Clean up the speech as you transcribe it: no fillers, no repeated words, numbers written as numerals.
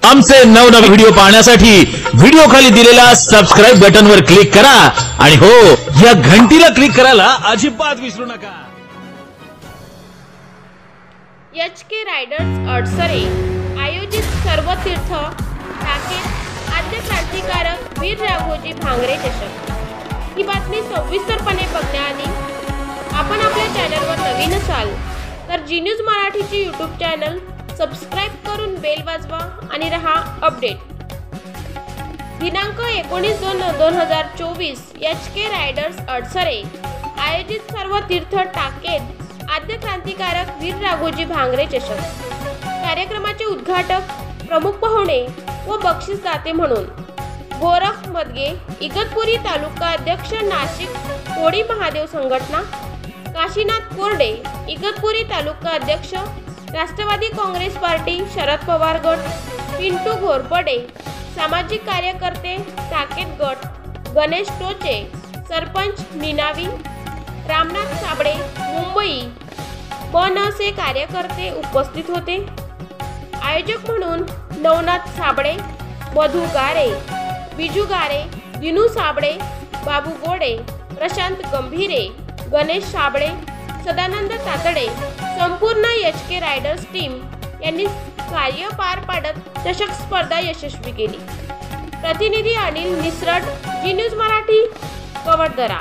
आमचे नवनवीन व्हिडिओ पाहण्यासाठी व्हिडिओ खाली दिलेल्या सबस्क्राइब बटनवर क्लिक करा आणि हो, या घंटीला क्लिक करायला अजिबात विसरू नका। एचके रायडर्स अडसरे आयोजित सर्व तीर्थ टाकेत आद्य क्रांतिकारक वीर राघोजी भांगरे चषक। ही बातमी सविस्तरपणे बघण्याआधी आपण आपल्या चॅनलवर नवीन असाल तर जी न्यूज मराठीचे यूट्यूब चॅनल सबस्क्राइब करून बेल वाजवा आणि रहा अपडेट। दिनांक 19/2/2024 एचके रायडर्स अडसरे आयोजित सर्व तीर्थ टाकेत आद्य क्रांतिकारक वीर राघोजी भांगरे चषक। कार्यक्रमाचे उद्घाटक, प्रमुख पाहुणे व बक्षीसदाते म्हणून गोरख मदगे, इगतपुरी तालुका अध्यक्ष नाशिक कोळी महादेव संघटना, काशीनाथ कोरडे, इगतपुरी तालुका अध्यक्ष राष्ट्रवादी काँग्रेस पार्टी शरद पवार गट, पिंटू घोरपडे, सामाजिक कार्यकर्ते टाकेत गट, गणेश टोचे, सरपंच निनावी, रामनाथ साबळे मुंबई, मनसे कार्यकर्ते उपस्थित होते। आयोजक म्हणून नवनाथ साबळे, मधु गारे, बिजू गारे, दिनू साबळे, बाबू गोडे, प्रशांत गंभीरे, गणेश साबळे, सदानंद तातडे, संपूर्ण एचके रायडर्स टीम यांनी कार्य पार पाडत चषक स्पर्धा यशस्वी केली। प्रतिनिधी अनिल निसरट, जी न्यूज मराठी, कवडदरा।